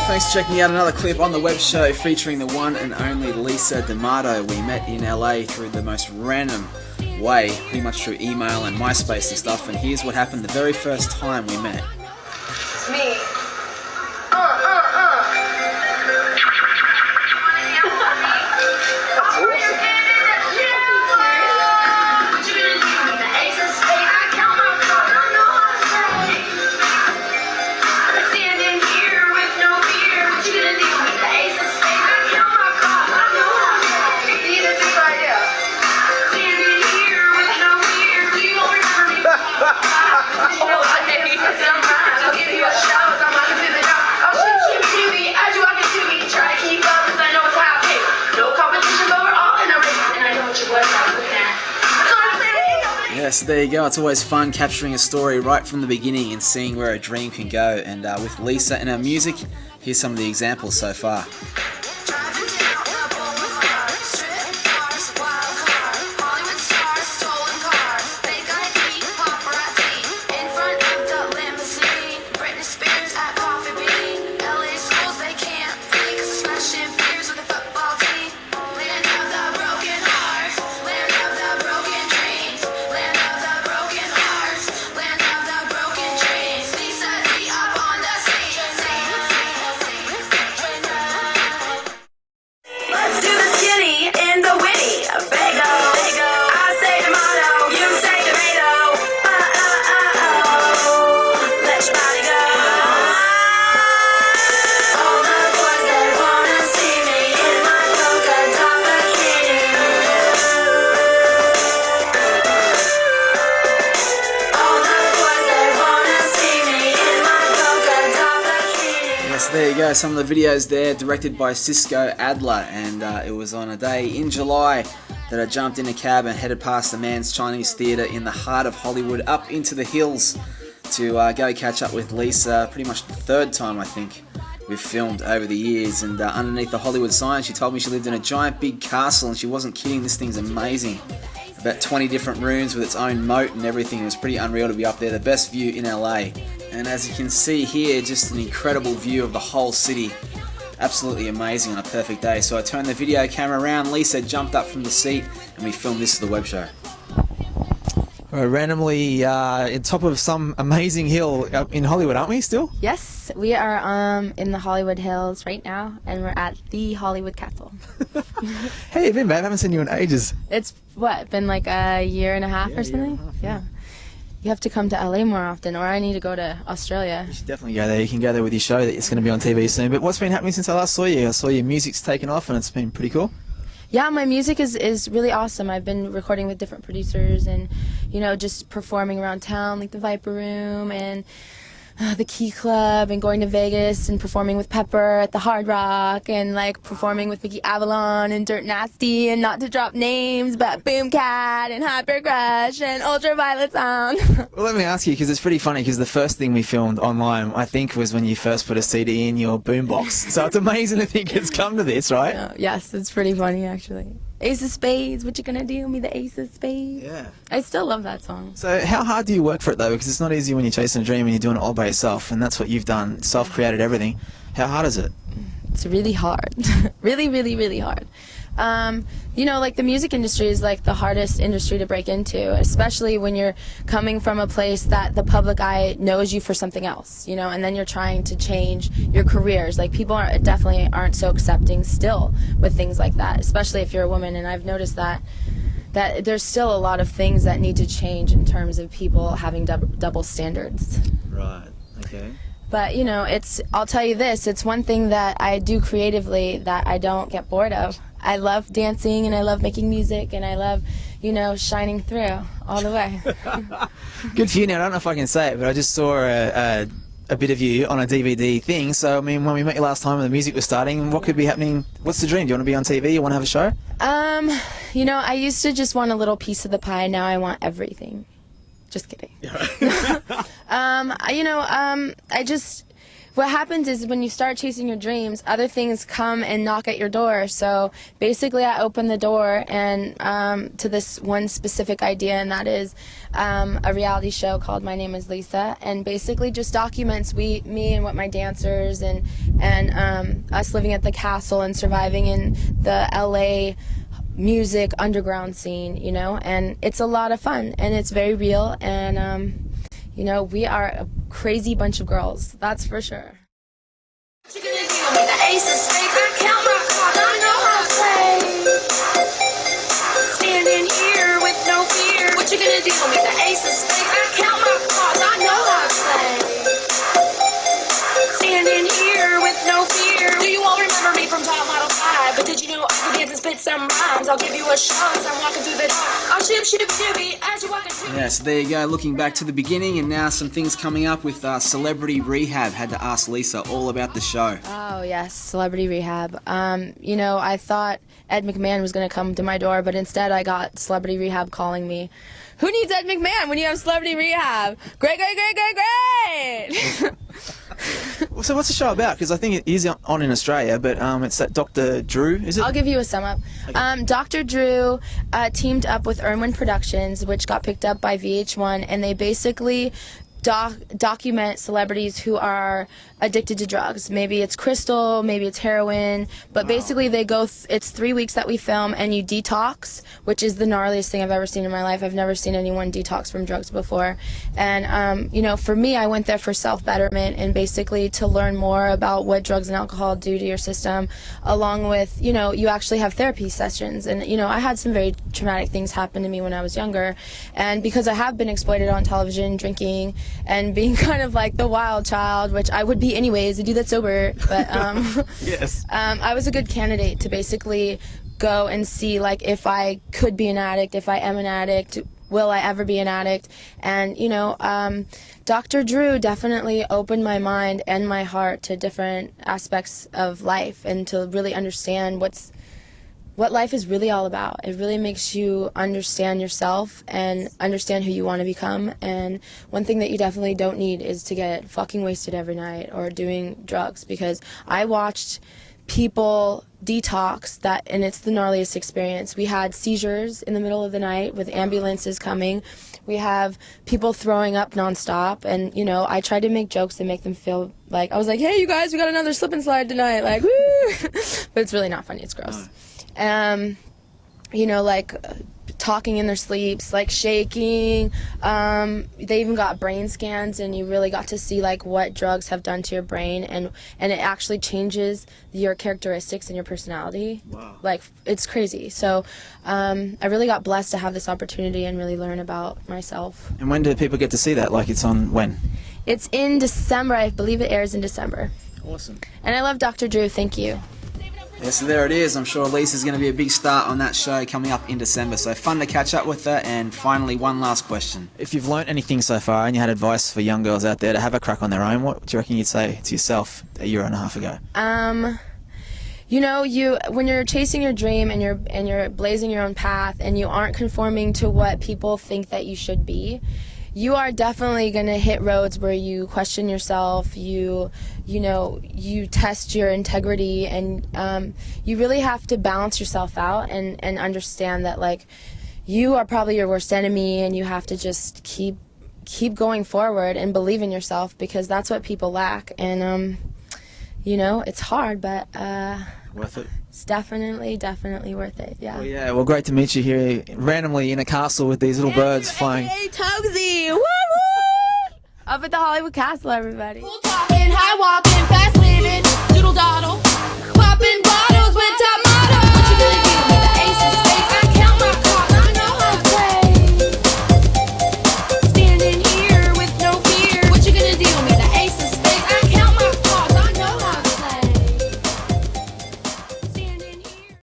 Thanks for checking out another clip on the web show featuring the one and only Lisa D'Amato. We met in LA through the most random way, pretty much through email and MySpace and stuff, and here's what happened the very first time we met. It's me. Yes, there you go. It's always fun capturing a story right from the beginning and seeing where a dream can go. And with Lisa and her music, here's some of the examples so far. There you go, some of the videos there directed by Cisco Adler, and it was on a day in July that I jumped in a cab and headed past the Man's Chinese Theatre in the heart of Hollywood up into the hills to go catch up with Lisa. Pretty much the third time I think we've filmed over the years, and underneath the Hollywood sign she told me she lived in a giant big castle, and she wasn't kidding. This thing's amazing. About 20 different rooms with its own moat and everything. It was pretty unreal to be up there. The best view in LA. And as you can see here, just an incredible view of the whole city. Absolutely amazing on a perfect day. So I turned the video camera around, Lisa jumped up from the seat, and we filmed this for the web show. We're randomly on top of some amazing hill up in Hollywood, aren't we still? Yes, we are in the Hollywood Hills right now, and we're at the Hollywood Castle. Hey, you've been babe? I haven't seen you in ages. It's, what, been like a year and a half or something? Yeah. You have to come to LA more often, or I need to go to Australia. You should definitely go there. You can go there with your show that it's going to be on TV soon. But what's been happening since I last saw you? I saw your music's taken off and it's been pretty cool. Yeah, my music is really awesome. I've been recording with different producers and, you know, just performing around town, like the Viper Room and the Key Club, and going to Vegas and performing with Pepper at the Hard Rock, and like performing with Mickey Avalon and Dirt Nasty, and not to drop names, but Boomcat and Hyper Crush and Ultraviolet Sound. Well, let me ask you, because it's pretty funny, because the first thing we filmed online, I think, was when you first put a CD in your boombox. So it's amazing to think it's come to this, right? Yes, it's pretty funny, actually. Ace of Spades, what you gonna do? Me the Ace of Spades. Yeah. I still love that song. So how hard do you work for it, though? Because it's not easy when you're chasing a dream and you're doing it all by yourself, and that's what you've done, self-created everything. How hard is it? It's really hard. Really, really, really hard. You know, like the music industry is like the hardest industry to break into, especially when you're coming from a place that the public eye knows you for something else, you know, and then you're trying to change your careers. Like people definitely aren't so accepting still with things like that, especially if you're a woman. And I've noticed that there's still a lot of things that need to change in terms of people having double standards. Right, okay. But, you know, I'll tell you this, it's one thing that I do creatively that I don't get bored of. I love dancing, and I love making music, and I love, you know, shining through all the way. Good for you. Now, I don't know if I can say it, but I just saw a bit of you on a DVD thing. So, I mean, when we met you last time and the music was starting, what could be happening? What's the dream? Do you want to be on TV? You want to have a show? You know, I used to just want a little piece of the pie. Now I want everything. Just kidding. Yeah. You know, what happens is when you start chasing your dreams, other things come and knock at your door. So basically I opened the door and to this one specific idea, and that is a reality show called My Name is Lisa, and basically just documents me and what my dancers and us living at the castle and surviving in the LA music underground scene, you know, and it's a lot of fun and it's very real, and you know, we are a crazy bunch of girls, that's for sure. What you gonna do with the ace of spades? I count my cards, I know how to play. Standing here with no fear. What you gonna do with the ace of spades? I count my cards, I know how to play. Standing here with no fear. Do you all remember me from Top Model 5? But did you know I could dance and spit some rhymes? I'll give you a show as I'm walking through the door. I'll ship shibby as you're walking through. Yeah, so there you go, looking back to the beginning, and now some things coming up with Celebrity Rehab. Had to ask Lisa all about the show. Oh yes, Celebrity Rehab. You know, I thought Ed McMahon was going to come to my door, but instead I got Celebrity Rehab calling me. Who needs Ed McMahon when you have Celebrity Rehab? Great, great, great, great, great! So what's the show about? Because I think it is on in Australia, but it's that Dr. Drew, is it? I'll give you a sum up. Okay. Dr. Drew teamed up with Irwin Productions, which got picked up by VH1, and they basically document celebrities who are addicted to drugs. Maybe it's crystal, maybe it's heroin, but basically they go, it's 3 weeks that we film, and you detox, which is the gnarliest thing I've ever seen in my life. I've never seen anyone detox from drugs before. And, you know, for me, I went there for self-betterment and basically to learn more about what drugs and alcohol do to your system, along with, you know, you actually have therapy sessions. And, you know, I had some very traumatic things happen to me when I was younger, and because I have been exploited on television, drinking, and being kind of like the wild child, which I would be anyways, I do that sober, but Yes. I was a good candidate to basically go and see like if I could be an addict, if I am an addict, will I ever be an addict? And you know, Dr. Drew definitely opened my mind and my heart to different aspects of life and to really understand what life is really all about. It really makes you understand yourself and understand who you want to become. And one thing that you definitely don't need is to get fucking wasted every night or doing drugs, because I watched people detox that, and it's the gnarliest experience. We had seizures in the middle of the night with ambulances coming. We have people throwing up nonstop, and you know, I tried to make jokes and make them feel like, I was like, hey you guys, we got another slip and slide tonight, like woo. But it's really not funny, it's gross. You know, like talking in their sleeps, like shaking. They even got brain scans, and you really got to see like what drugs have done to your brain, and it actually changes your characteristics and your personality. Wow. Like it's crazy. So I really got blessed to have this opportunity and really learn about myself. And when do people get to see that? Like it's on when? It's in December. I believe it airs in December. Awesome. And I love Dr. Drew. Thank you. Yeah, so there it is. I'm sure Lisa's going to be a big star on that show coming up in December. So fun to catch up with her. And finally, one last question. If you've learnt anything so far and you had advice for young girls out there to have a crack on their own, what do you reckon you'd say to yourself a year and a half ago? You know, when you're chasing your dream and you're blazing your own path and you aren't conforming to what people think that you should be, you are definitely going to hit roads where you question yourself, you test your integrity, and you really have to balance yourself out and understand that like you are probably your worst enemy, and you have to just keep going forward and believe in yourself, because that's what people lack. And you know, it's hard, but Worth it? it's definitely worth it. Yeah. Well, great to meet you here randomly in a castle with these little birds flying. Hey, Togsy! Woo woo! Up at the Hollywood Castle, everybody. Talking, high walking, fast living, doodle doddle, popping bottles with top